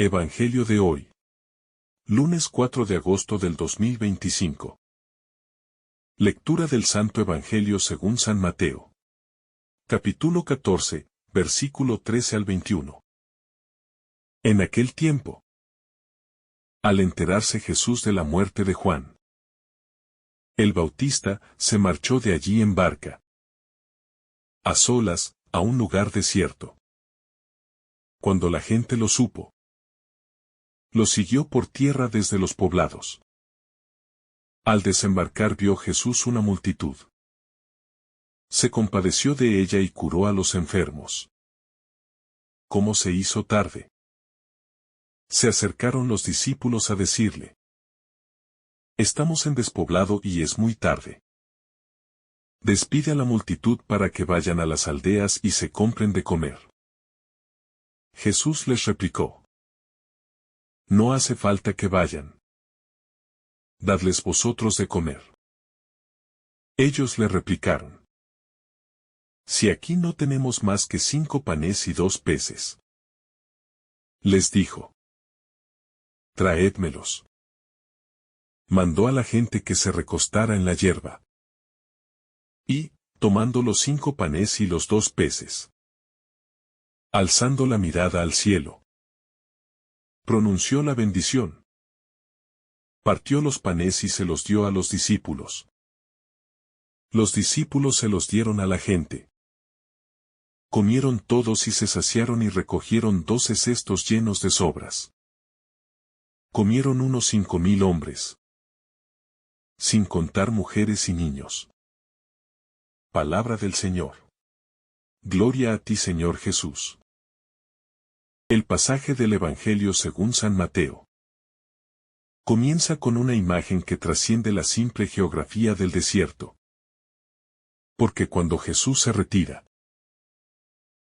Evangelio de hoy. Lunes 4 de agosto del 2025. Lectura del Santo Evangelio según San Mateo. Capítulo 14, versículo 13 al 21. En aquel tiempo, al enterarse Jesús de la muerte de Juan el Bautista, se marchó de allí en barca, a solas, a un lugar desierto. Cuando la gente lo supo, lo siguió por tierra desde los poblados. Al desembarcar vio Jesús una multitud. Se compadeció de ella y curó a los enfermos. Como se hizo tarde, se acercaron los discípulos a decirle: Estamos en despoblado y es muy tarde. Despide a la multitud para que vayan a las aldeas y se compren de comer. Jesús les replicó: No hace falta que vayan. Dadles vosotros de comer. Ellos le replicaron: Si aquí no tenemos más que 5 panes y 2 peces. Les dijo: Traédmelos. Mandó a la gente que se recostara en la hierba. Y, tomando los 5 panes y los 2 peces, alzando la mirada al cielo, pronunció la bendición. Partió los panes y se los dio a los discípulos. Los discípulos se los dieron a la gente. Comieron todos y se saciaron y recogieron 12 cestos llenos de sobras. Comieron unos 5,000 hombres, sin contar mujeres y niños. Palabra del Señor. Gloria a ti, Señor Jesús. El pasaje del Evangelio según San Mateo comienza con una imagen que trasciende la simple geografía del desierto. Porque cuando Jesús se retira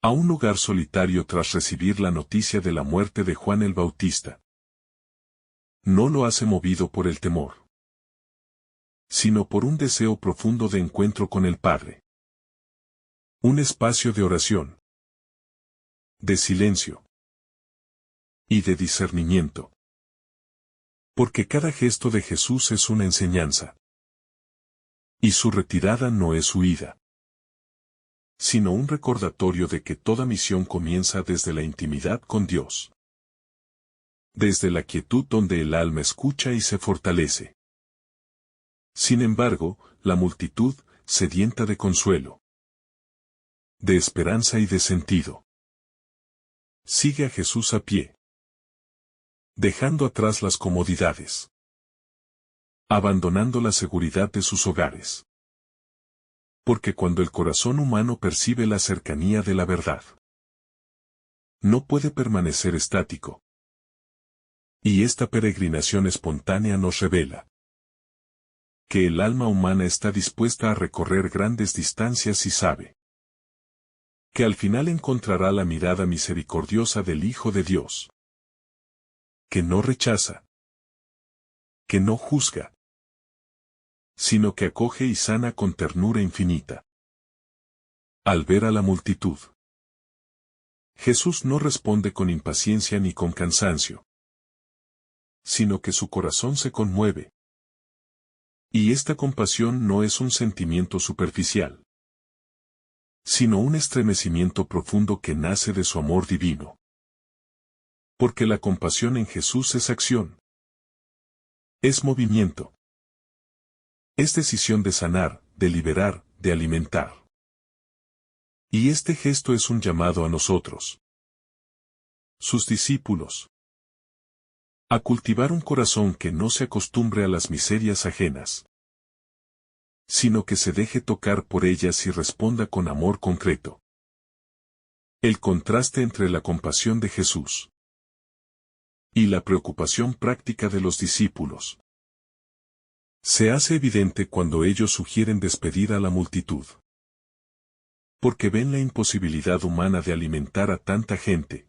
a un lugar solitario tras recibir la noticia de la muerte de Juan el Bautista, no lo hace movido por el temor, sino por un deseo profundo de encuentro con el Padre. Un espacio de oración, de silencio y de discernimiento. Porque cada gesto de Jesús es una enseñanza. Y su retirada no es huida, sino un recordatorio de que toda misión comienza desde la intimidad con Dios. Desde la quietud donde el alma escucha y se fortalece. Sin embargo, la multitud, sedienta de consuelo, de esperanza y de sentido, sigue a Jesús a pie, dejando atrás las comodidades, abandonando la seguridad de sus hogares. Porque cuando el corazón humano percibe la cercanía de la verdad, no puede permanecer estático. Y esta peregrinación espontánea nos revela que el alma humana está dispuesta a recorrer grandes distancias y sabe que al final encontrará la mirada misericordiosa del Hijo de Dios, que no rechaza, que no juzga, sino que acoge y sana con ternura infinita. Al ver a la multitud, Jesús no responde con impaciencia ni con cansancio, sino que su corazón se conmueve. Y esta compasión no es un sentimiento superficial, sino un estremecimiento profundo que nace de su amor divino. Porque la compasión en Jesús es acción, es movimiento, es decisión de sanar, de liberar, de alimentar. Y este gesto es un llamado a nosotros, sus discípulos, a cultivar un corazón que no se acostumbre a las miserias ajenas, sino que se deje tocar por ellas y responda con amor concreto. El contraste entre la compasión de Jesús y la preocupación práctica de los discípulos se hace evidente cuando ellos sugieren despedir a la multitud. Porque ven la imposibilidad humana de alimentar a tanta gente.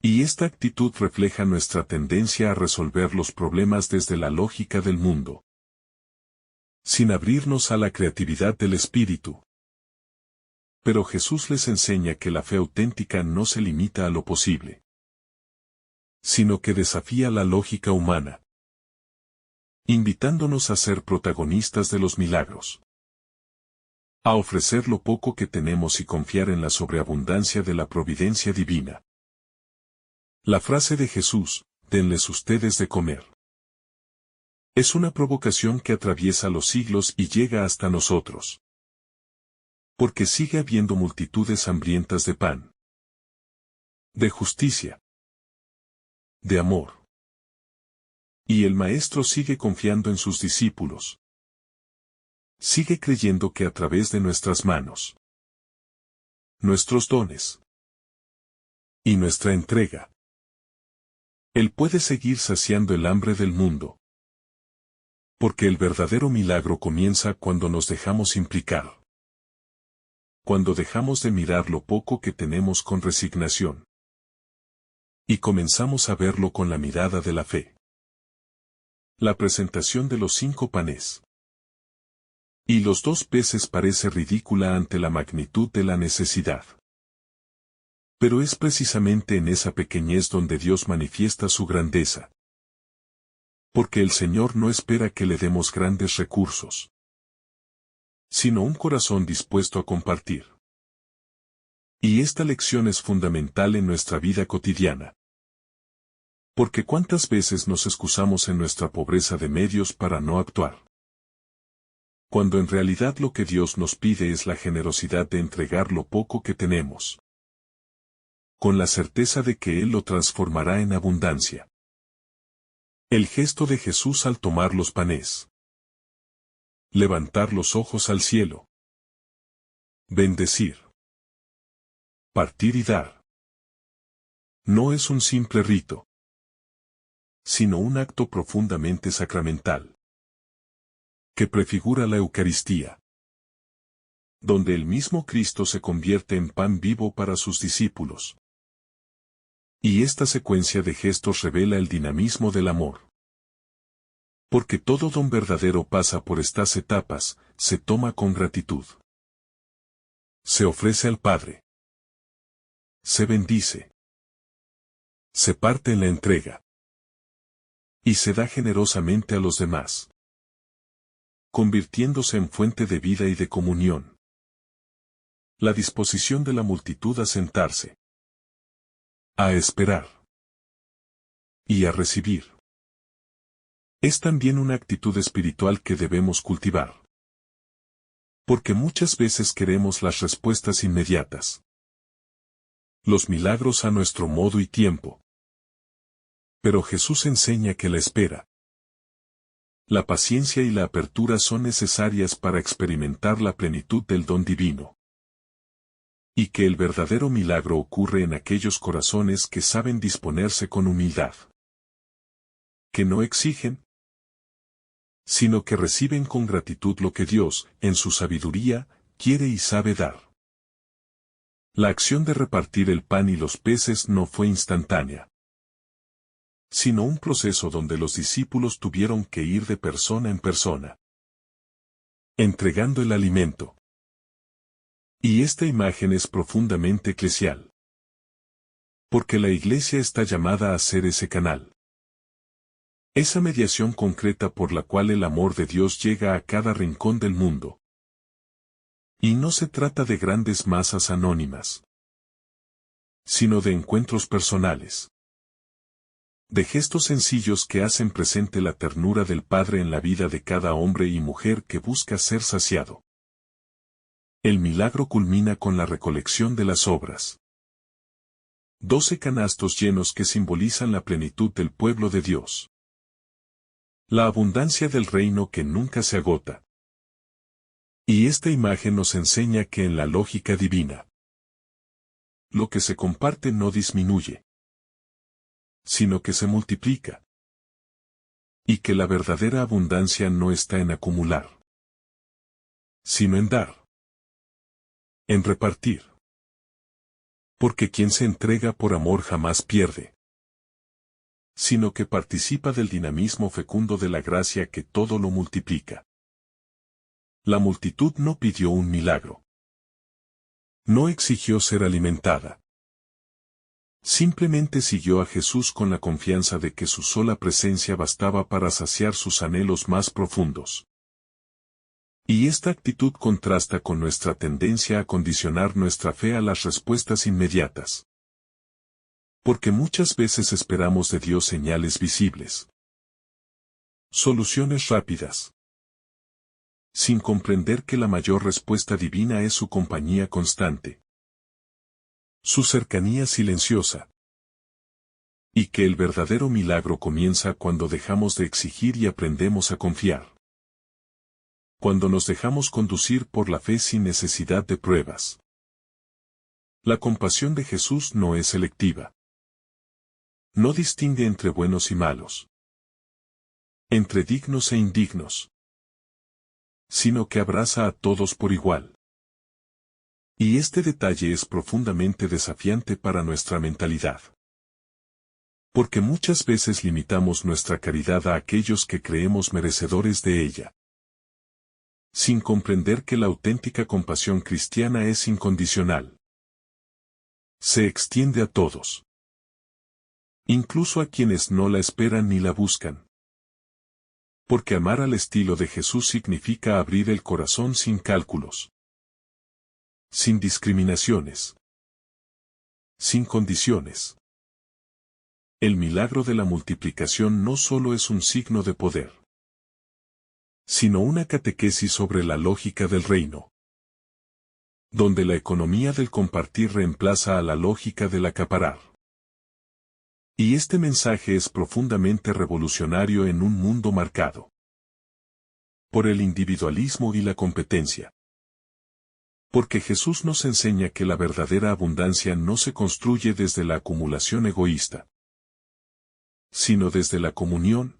Y esta actitud refleja nuestra tendencia a resolver los problemas desde la lógica del mundo, sin abrirnos a la creatividad del espíritu. Pero Jesús les enseña que la fe auténtica no se limita a lo posible, sino que desafía la lógica humana, invitándonos a ser protagonistas de los milagros, a ofrecer lo poco que tenemos y confiar en la sobreabundancia de la providencia divina. La frase de Jesús, denles ustedes de comer, es una provocación que atraviesa los siglos y llega hasta nosotros. Porque sigue habiendo multitudes hambrientas de pan, de justicia, de amor. Y el Maestro sigue confiando en sus discípulos. Sigue creyendo que a través de nuestras manos, nuestros dones y nuestra entrega, Él puede seguir saciando el hambre del mundo. Porque el verdadero milagro comienza cuando nos dejamos implicar. Cuando dejamos de mirar lo poco que tenemos con resignación. Y comenzamos a verlo con la mirada de la fe. La presentación de los 5 panes y los 2 peces parece ridícula ante la magnitud de la necesidad. Pero es precisamente en esa pequeñez donde Dios manifiesta su grandeza. Porque el Señor no espera que le demos grandes recursos, sino un corazón dispuesto a compartir. Y esta lección es fundamental en nuestra vida cotidiana. Porque cuántas veces nos excusamos en nuestra pobreza de medios para no actuar. Cuando en realidad lo que Dios nos pide es la generosidad de entregar lo poco que tenemos, con la certeza de que Él lo transformará en abundancia. El gesto de Jesús al tomar los panes. Levantar los ojos al cielo. Bendecir. Partir y dar. No es un simple rito, sino un acto profundamente sacramental, que prefigura la Eucaristía, donde el mismo Cristo se convierte en pan vivo para sus discípulos. Y esta secuencia de gestos revela el dinamismo del amor. Porque todo don verdadero pasa por estas etapas, se toma con gratitud. Se ofrece al Padre. Se bendice. Se parte en la entrega. Y se da generosamente a los demás, convirtiéndose en fuente de vida y de comunión. La disposición de la multitud a sentarse, a esperar y a recibir. Es también una actitud espiritual que debemos cultivar. Porque muchas veces queremos las respuestas inmediatas, los milagros a nuestro modo y tiempo. Pero Jesús enseña que la espera, la paciencia y la apertura son necesarias para experimentar la plenitud del don divino. Y que el verdadero milagro ocurre en aquellos corazones que saben disponerse con humildad. Que no exigen, sino que reciben con gratitud lo que Dios, en su sabiduría, quiere y sabe dar. La acción de repartir el pan y los peces no fue instantánea, sino un proceso donde los discípulos tuvieron que ir de persona en persona, entregando el alimento. Y esta imagen es profundamente eclesial. Porque la Iglesia está llamada a ser ese canal. Esa mediación concreta por la cual el amor de Dios llega a cada rincón del mundo. Y no se trata de grandes masas anónimas, sino de encuentros personales. De gestos sencillos que hacen presente la ternura del Padre en la vida de cada hombre y mujer que busca ser saciado. El milagro culmina con la recolección de las obras. 12 canastos llenos que simbolizan la plenitud del pueblo de Dios. La abundancia del reino que nunca se agota. Y esta imagen nos enseña que en la lógica divina, lo que se comparte no disminuye, sino que se multiplica. Y que la verdadera abundancia no está en acumular, sino en dar, en repartir. Porque quien se entrega por amor jamás pierde, sino que participa del dinamismo fecundo de la gracia que todo lo multiplica. La multitud no pidió un milagro. No exigió ser alimentada. Simplemente siguió a Jesús con la confianza de que su sola presencia bastaba para saciar sus anhelos más profundos. Y esta actitud contrasta con nuestra tendencia a condicionar nuestra fe a las respuestas inmediatas. Porque muchas veces esperamos de Dios señales visibles, soluciones rápidas, sin comprender que la mayor respuesta divina es su compañía constante, su cercanía silenciosa, y que el verdadero milagro comienza cuando dejamos de exigir y aprendemos a confiar. Cuando nos dejamos conducir por la fe sin necesidad de pruebas. La compasión de Jesús no es selectiva. No distingue entre buenos y malos, entre dignos e indignos, sino que abraza a todos por igual. Y este detalle es profundamente desafiante para nuestra mentalidad. Porque muchas veces limitamos nuestra caridad a aquellos que creemos merecedores de ella, sin comprender que la auténtica compasión cristiana es incondicional. Se extiende a todos, incluso a quienes no la esperan ni la buscan. Porque amar al estilo de Jesús significa abrir el corazón sin cálculos, sin discriminaciones, sin condiciones. El milagro de la multiplicación no solo es un signo de poder, sino una catequesis sobre la lógica del reino, donde la economía del compartir reemplaza a la lógica del acaparar. Y este mensaje es profundamente revolucionario en un mundo marcado por el individualismo y la competencia. Porque Jesús nos enseña que la verdadera abundancia no se construye desde la acumulación egoísta, sino desde la comunión,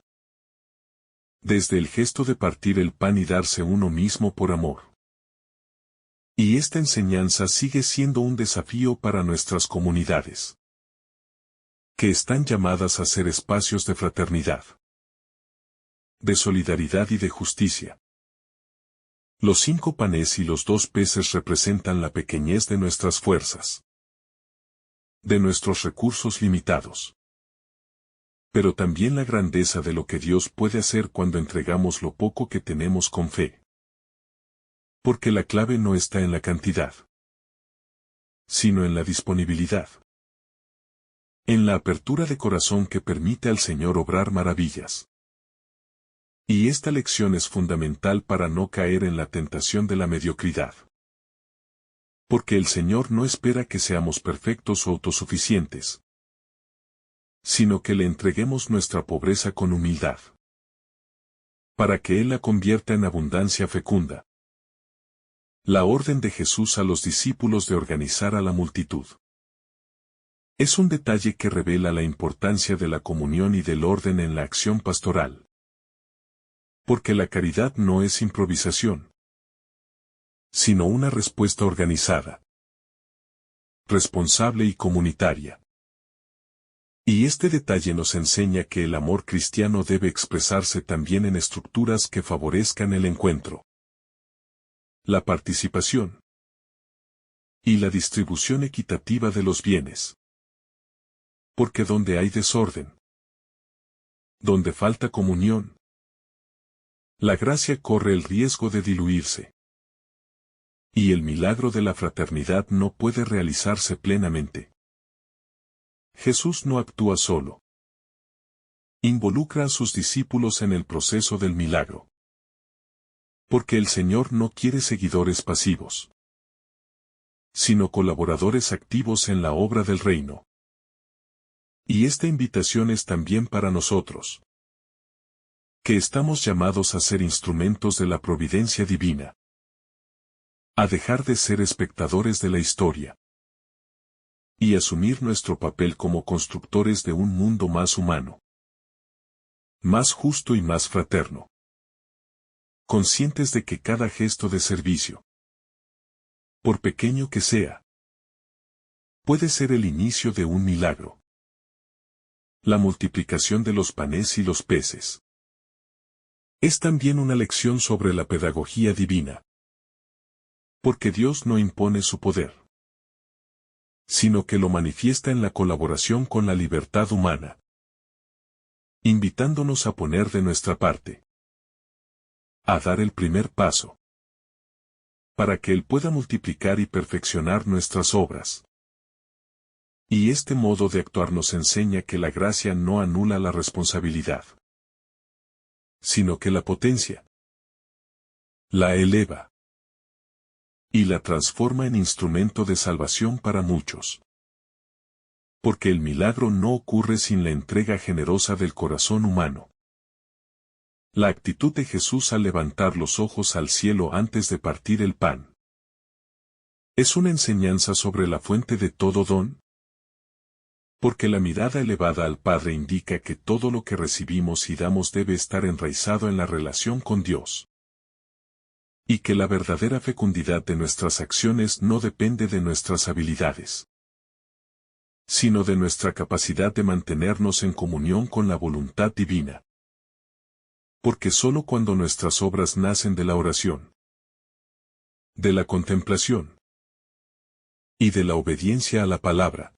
desde el gesto de partir el pan y darse uno mismo por amor. Y esta enseñanza sigue siendo un desafío para nuestras comunidades, que están llamadas a ser espacios de fraternidad, de solidaridad y de justicia. Los 5 panes y los 2 peces representan la pequeñez de nuestras fuerzas, de nuestros recursos limitados, pero también la grandeza de lo que Dios puede hacer cuando entregamos lo poco que tenemos con fe. Porque la clave no está en la cantidad, sino en la disponibilidad. En la apertura de corazón que permite al Señor obrar maravillas. Y esta lección es fundamental para no caer en la tentación de la mediocridad. Porque el Señor no espera que seamos perfectos o autosuficientes, sino que le entreguemos nuestra pobreza con humildad, para que Él la convierta en abundancia fecunda. La orden de Jesús a los discípulos de organizar a la multitud. Es un detalle que revela la importancia de la comunión y del orden en la acción pastoral. Porque la caridad no es improvisación, sino una respuesta organizada, responsable y comunitaria. Y este detalle nos enseña que el amor cristiano debe expresarse también en estructuras que favorezcan el encuentro, la participación y la distribución equitativa de los bienes. Porque donde hay desorden, donde falta comunión, la gracia corre el riesgo de diluirse. Y el milagro de la fraternidad no puede realizarse plenamente. Jesús no actúa solo. Involucra a sus discípulos en el proceso del milagro. Porque el Señor no quiere seguidores pasivos, sino colaboradores activos en la obra del reino. Y esta invitación es también para nosotros, que estamos llamados a ser instrumentos de la providencia divina, a dejar de ser espectadores de la historia, y asumir nuestro papel como constructores de un mundo más humano, más justo y más fraterno. Conscientes de que cada gesto de servicio, por pequeño que sea, puede ser el inicio de un milagro. La multiplicación de los panes y los peces es también una lección sobre la pedagogía divina. Porque Dios no impone su poder, sino que lo manifiesta en la colaboración con la libertad humana, invitándonos a poner de nuestra parte, a dar el primer paso, para que Él pueda multiplicar y perfeccionar nuestras obras. Y este modo de actuar nos enseña que la gracia no anula la responsabilidad, sino que la potencia, la eleva y la transforma en instrumento de salvación para muchos. Porque el milagro no ocurre sin la entrega generosa del corazón humano. La actitud de Jesús al levantar los ojos al cielo antes de partir el pan es una enseñanza sobre la fuente de todo don. Porque la mirada elevada al Padre indica que todo lo que recibimos y damos debe estar enraizado en la relación con Dios. Y que la verdadera fecundidad de nuestras acciones no depende de nuestras habilidades, sino de nuestra capacidad de mantenernos en comunión con la voluntad divina. Porque sólo cuando nuestras obras nacen de la oración, de la contemplación y de la obediencia a la palabra,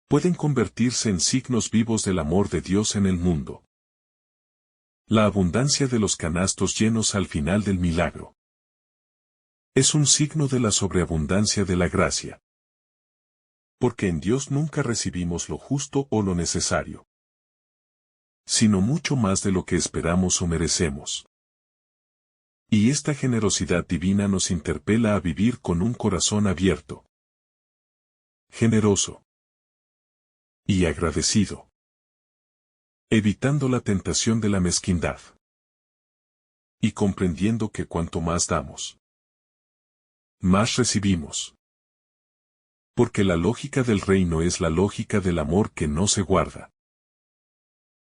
pueden convertirse en signos vivos del amor de Dios en el mundo. La abundancia de los canastos llenos al final del milagro es un signo de la sobreabundancia de la gracia. Porque en Dios nunca recibimos lo justo o lo necesario, sino mucho más de lo que esperamos o merecemos. Y esta generosidad divina nos interpela a vivir con un corazón abierto, generoso y agradecido, evitando la tentación de la mezquindad, y comprendiendo que cuanto más damos, más recibimos. Porque la lógica del reino es la lógica del amor que no se guarda,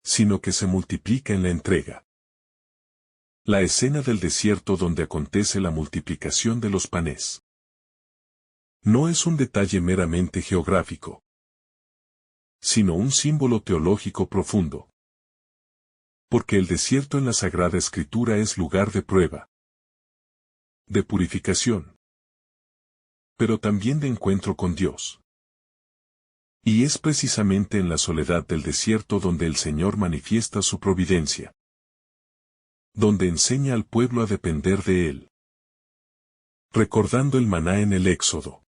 sino que se multiplica en la entrega. La escena del desierto donde acontece la multiplicación de los panes no es un detalle meramente geográfico, sino un símbolo teológico profundo. Porque el desierto en la Sagrada Escritura es lugar de prueba, de purificación, pero también de encuentro con Dios. Y es precisamente en la soledad del desierto donde el Señor manifiesta su providencia, donde enseña al pueblo a depender de Él, recordando el maná en el Éxodo,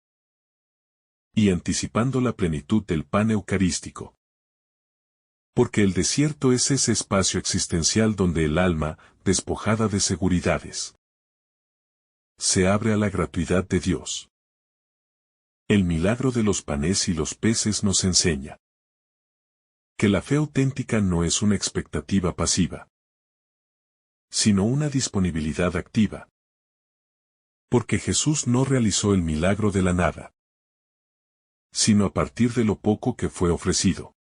y anticipando la plenitud del pan eucarístico. Porque el desierto es ese espacio existencial donde el alma, despojada de seguridades, se abre a la gratuidad de Dios. El milagro de los panes y los peces nos enseña que la fe auténtica no es una expectativa pasiva, sino una disponibilidad activa. Porque Jesús no realizó el milagro de la nada, sino a partir de lo poco que fue ofrecido.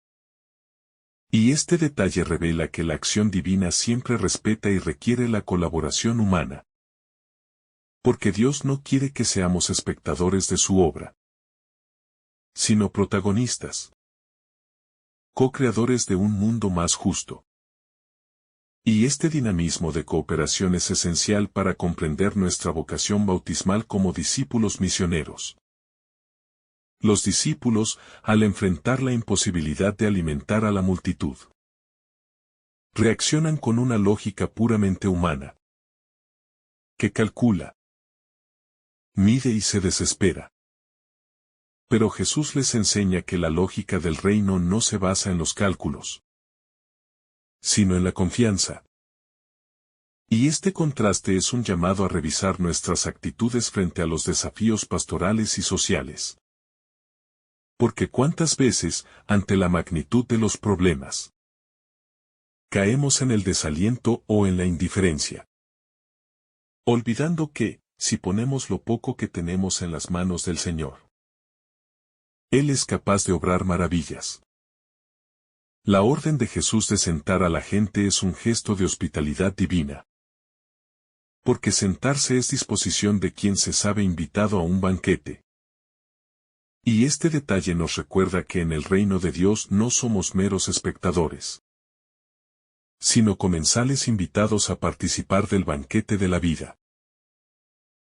Y este detalle revela que la acción divina siempre respeta y requiere la colaboración humana. Porque Dios no quiere que seamos espectadores de su obra, sino protagonistas, co-creadores de un mundo más justo. Y este dinamismo de cooperación es esencial para comprender nuestra vocación bautismal como discípulos misioneros. Los discípulos, al enfrentar la imposibilidad de alimentar a la multitud, reaccionan con una lógica puramente humana, que calcula, mide y se desespera. Pero Jesús les enseña que la lógica del reino no se basa en los cálculos, sino en la confianza. Y este contraste es un llamado a revisar nuestras actitudes frente a los desafíos pastorales y sociales. Porque cuántas veces, ante la magnitud de los problemas, caemos en el desaliento o en la indiferencia, olvidando que, si ponemos lo poco que tenemos en las manos del Señor, Él es capaz de obrar maravillas. La orden de Jesús de sentar a la gente es un gesto de hospitalidad divina. Porque sentarse es disposición de quien se sabe invitado a un banquete. Y este detalle nos recuerda que en el reino de Dios no somos meros espectadores, sino comensales invitados a participar del banquete de la vida,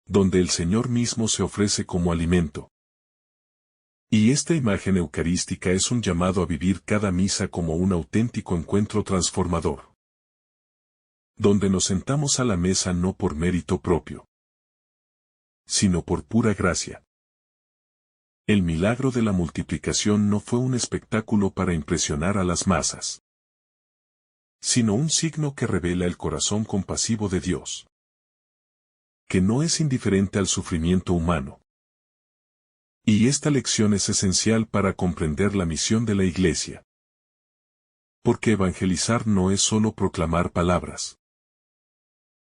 donde el Señor mismo se ofrece como alimento. Y esta imagen eucarística es un llamado a vivir cada misa como un auténtico encuentro transformador, donde nos sentamos a la mesa no por mérito propio, sino por pura gracia. El milagro de la multiplicación no fue un espectáculo para impresionar a las masas, sino un signo que revela el corazón compasivo de Dios, que no es indiferente al sufrimiento humano. Y esta lección es esencial para comprender la misión de la Iglesia. Porque evangelizar no es solo proclamar palabras,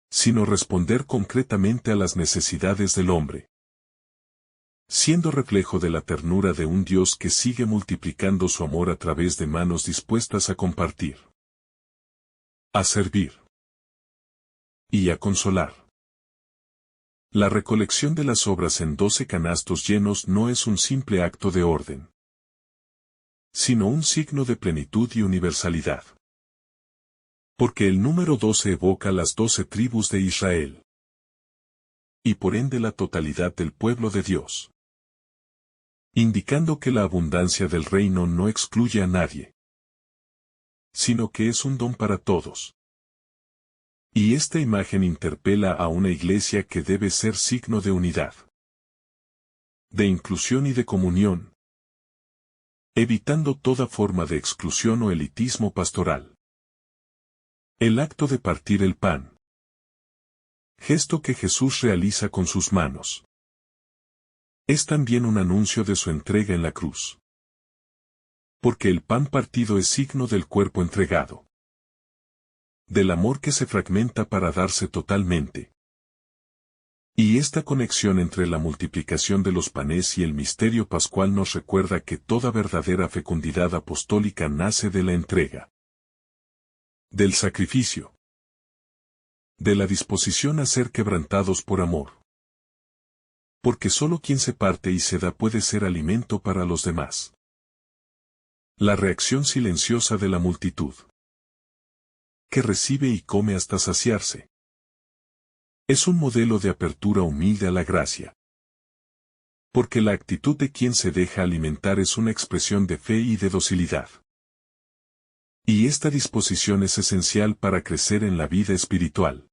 sino responder concretamente a las necesidades del hombre, siendo reflejo de la ternura de un Dios que sigue multiplicando su amor a través de manos dispuestas a compartir, a servir y a consolar. La recolección de las obras en 12 canastos llenos no es un simple acto de orden, sino un signo de plenitud y universalidad. Porque el número 12 evoca las 12 tribus de Israel, y por ende la totalidad del pueblo de Dios, indicando que la abundancia del reino no excluye a nadie, sino que es un don para todos. Y esta imagen interpela a una iglesia que debe ser signo de unidad, de inclusión y de comunión, evitando toda forma de exclusión o elitismo pastoral. El acto de partir el pan, gesto que Jesús realiza con sus manos, es también un anuncio de su entrega en la cruz. Porque el pan partido es signo del cuerpo entregado, del amor que se fragmenta para darse totalmente. Y esta conexión entre la multiplicación de los panes y el misterio pascual nos recuerda que toda verdadera fecundidad apostólica nace de la entrega, del sacrificio, de la disposición a ser quebrantados por amor. Porque solo quien se parte y se da puede ser alimento para los demás. La reacción silenciosa de la multitud, que recibe y come hasta saciarse, es un modelo de apertura humilde a la gracia. Porque la actitud de quien se deja alimentar es una expresión de fe y de docilidad. Y esta disposición es esencial para crecer en la vida espiritual.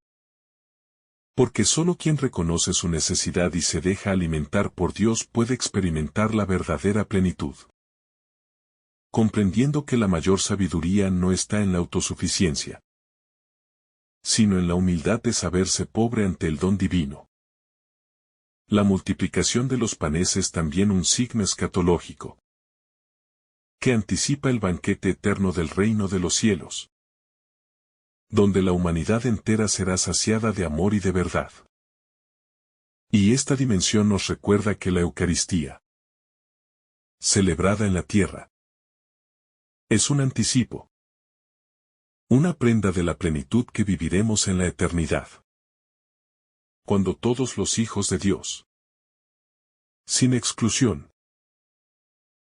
Porque solo quien reconoce su necesidad y se deja alimentar por Dios puede experimentar la verdadera plenitud, comprendiendo que la mayor sabiduría no está en la autosuficiencia, sino en la humildad de saberse pobre ante el don divino. La multiplicación de los panes es también un signo escatológico, que anticipa el banquete eterno del reino de los cielos, donde la humanidad entera será saciada de amor y de verdad. Y esta dimensión nos recuerda que la Eucaristía, celebrada en la tierra, es un anticipo, una prenda de la plenitud que viviremos en la eternidad. Cuando todos los hijos de Dios, sin exclusión,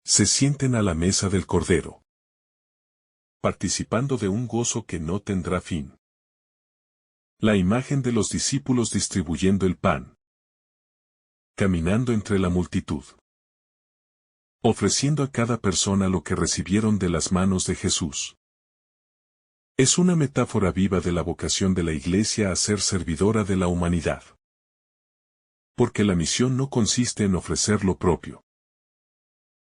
se sienten a la mesa del Cordero, participando de un gozo que no tendrá fin. La imagen de los discípulos distribuyendo el pan, caminando entre la multitud, ofreciendo a cada persona lo que recibieron de las manos de Jesús. Es una metáfora viva de la vocación de la Iglesia a ser servidora de la humanidad. Porque la misión no consiste en ofrecer lo propio,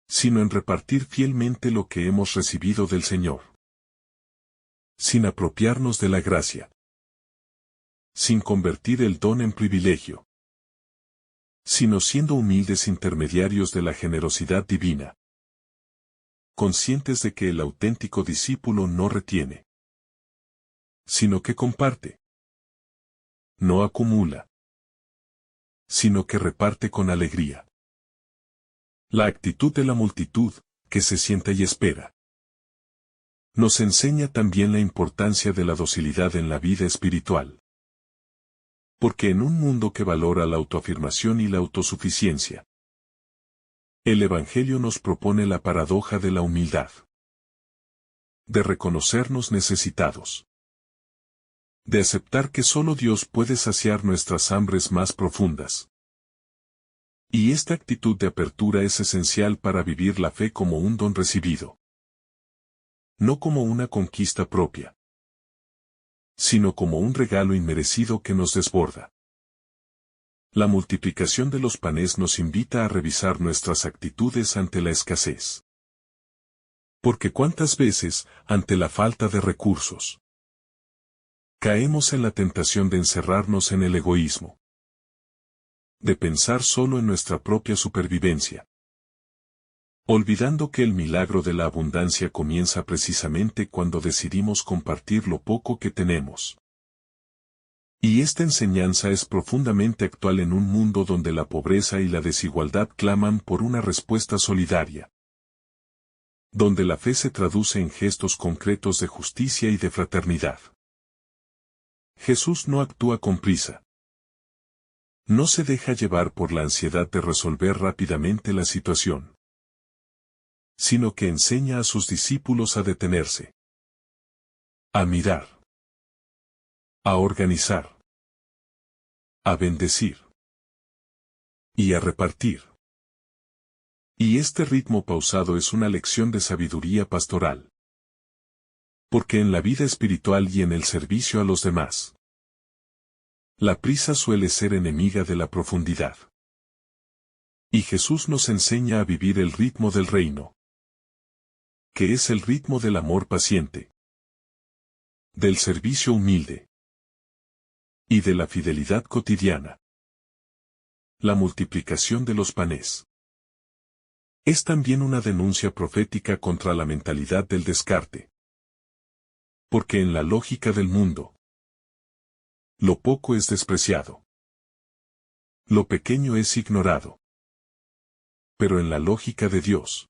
sino en repartir fielmente lo que hemos recibido del Señor, sin apropiarnos de la gracia, sin convertir el don en privilegio, sino siendo humildes intermediarios de la generosidad divina, conscientes de que el auténtico discípulo no retiene, sino que comparte, no acumula, sino que reparte con alegría. La actitud de la multitud, que se sienta y espera, nos enseña también la importancia de la docilidad en la vida espiritual. Porque en un mundo que valora la autoafirmación y la autosuficiencia, el Evangelio nos propone la paradoja de la humildad, de reconocernos necesitados, de aceptar que solo Dios puede saciar nuestras hambres más profundas, Y esta actitud de apertura es esencial para vivir la fe como un don recibido, no como una conquista propia, sino como un regalo inmerecido que nos desborda. La multiplicación de los panes nos invita a revisar nuestras actitudes ante la escasez. Porque cuántas veces, ante la falta de recursos, caemos en la tentación de encerrarnos en el egoísmo, de pensar solo en nuestra propia supervivencia, olvidando que el milagro de la abundancia comienza precisamente cuando decidimos compartir lo poco que tenemos. Y esta enseñanza es profundamente actual en un mundo donde la pobreza y la desigualdad claman por una respuesta solidaria, donde la fe se traduce en gestos concretos de justicia y de fraternidad. Jesús no actúa con prisa. No se deja llevar por la ansiedad de resolver rápidamente la situación, sino que enseña a sus discípulos a detenerse, a mirar, a organizar, a bendecir y a repartir. Y este ritmo pausado es una lección de sabiduría pastoral. Porque en la vida espiritual y en el servicio a los demás, la prisa suele ser enemiga de la profundidad. Y Jesús nos enseña a vivir el ritmo del reino, que es el ritmo del amor paciente, del servicio humilde y de la fidelidad cotidiana. La multiplicación de los panes es también una denuncia profética contra la mentalidad del descarte. Porque en la lógica del mundo, lo poco es despreciado, lo pequeño es ignorado. Pero en la lógica de Dios,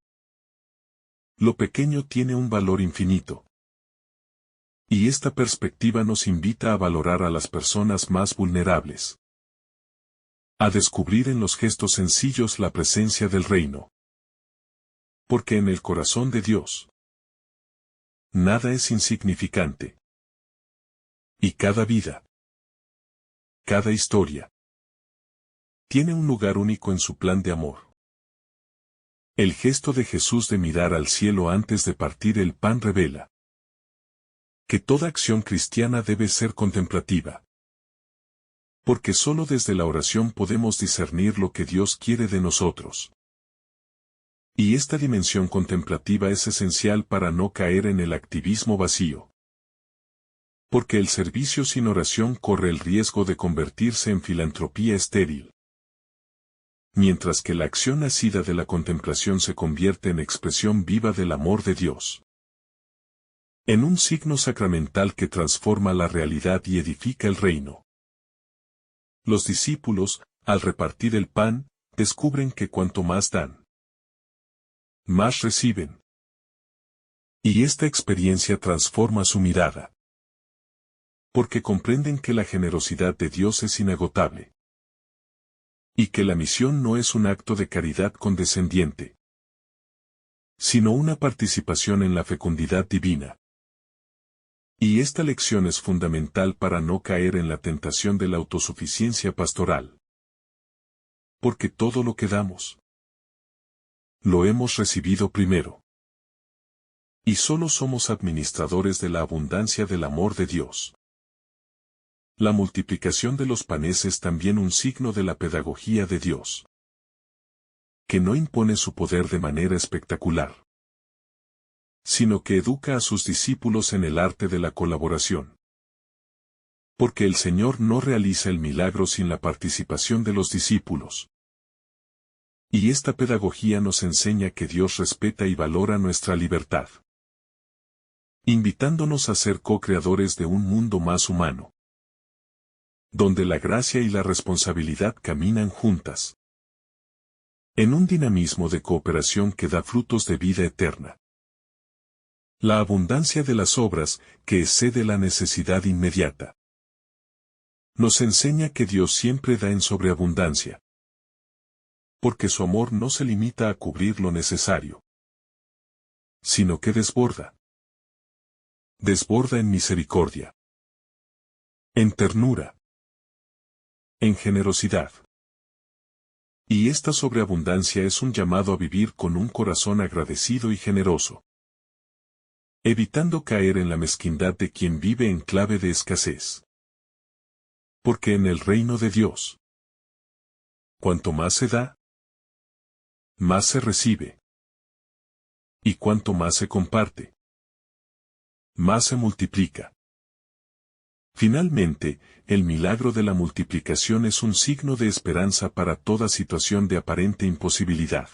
lo pequeño tiene un valor infinito. Y esta perspectiva nos invita a valorar a las personas más vulnerables, a descubrir en los gestos sencillos la presencia del reino. Porque en el corazón de Dios, nada es insignificante. Y cada vida, cada historia, tiene un lugar único en su plan de amor. El gesto de Jesús de mirar al cielo antes de partir el pan revela que toda acción cristiana debe ser contemplativa. Porque solo desde la oración podemos discernir lo que Dios quiere de nosotros. Y esta dimensión contemplativa es esencial para no caer en el activismo vacío. Porque el servicio sin oración corre el riesgo de convertirse en filantropía estéril. Mientras que la acción nacida de la contemplación se convierte en expresión viva del amor de Dios. En un signo sacramental que transforma la realidad y edifica el reino. Los discípulos, al repartir el pan, descubren que cuanto más dan, más reciben. Y esta experiencia transforma su mirada. Porque comprenden que la generosidad de Dios es inagotable. Y que la misión no es un acto de caridad condescendiente, sino una participación en la fecundidad divina. Y esta lección es fundamental para no caer en la tentación de la autosuficiencia pastoral. Porque todo lo que damos, lo hemos recibido primero. Y solo somos administradores de la abundancia del amor de Dios. La multiplicación de los panes es también un signo de la pedagogía de Dios, que no impone su poder de manera espectacular, sino que educa a sus discípulos en el arte de la colaboración. Porque el Señor no realiza el milagro sin la participación de los discípulos. Y esta pedagogía nos enseña que Dios respeta y valora nuestra libertad, invitándonos a ser co-creadores de un mundo más humano, donde la gracia y la responsabilidad caminan juntas, en un dinamismo de cooperación que da frutos de vida eterna. La abundancia de las obras, que excede la necesidad inmediata, nos enseña que Dios siempre da en sobreabundancia, porque su amor no se limita a cubrir lo necesario, sino que desborda en misericordia, en ternura, en generosidad Y esta sobreabundancia es un llamado a vivir con un corazón agradecido y generoso, evitando caer en la mezquindad de quien vive en clave de escasez. Porque en el reino de Dios, cuanto más se da, más se recibe. Y cuanto más se comparte, más se multiplica. Finalmente, el milagro de la multiplicación es un signo de esperanza para toda situación de aparente imposibilidad.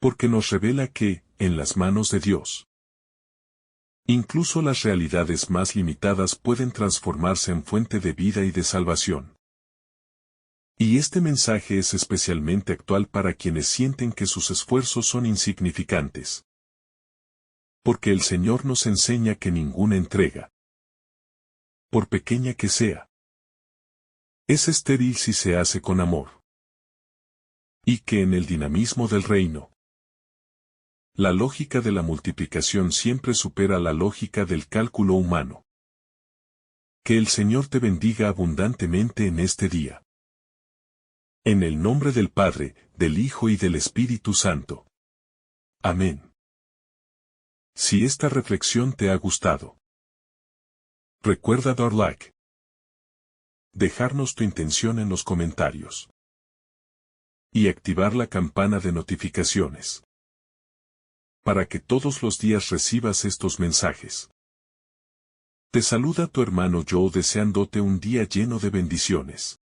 Porque nos revela que, en las manos de Dios, incluso las realidades más limitadas pueden transformarse en fuente de vida y de salvación. Y este mensaje es especialmente actual para quienes sienten que sus esfuerzos son insignificantes. Porque el Señor nos enseña que ninguna entrega, por pequeña que sea, es estéril si se hace con amor. Y que en el dinamismo del reino, la lógica de la multiplicación siempre supera la lógica del cálculo humano. Que el Señor te bendiga abundantemente en este día. En el nombre del Padre, del Hijo y del Espíritu Santo. Amén. Si esta reflexión te ha gustado, recuerda dar like, dejarnos tu intención en los comentarios y activar la campana de notificaciones para que todos los días recibas estos mensajes. Te saluda tu hermano Joe deseándote un día lleno de bendiciones.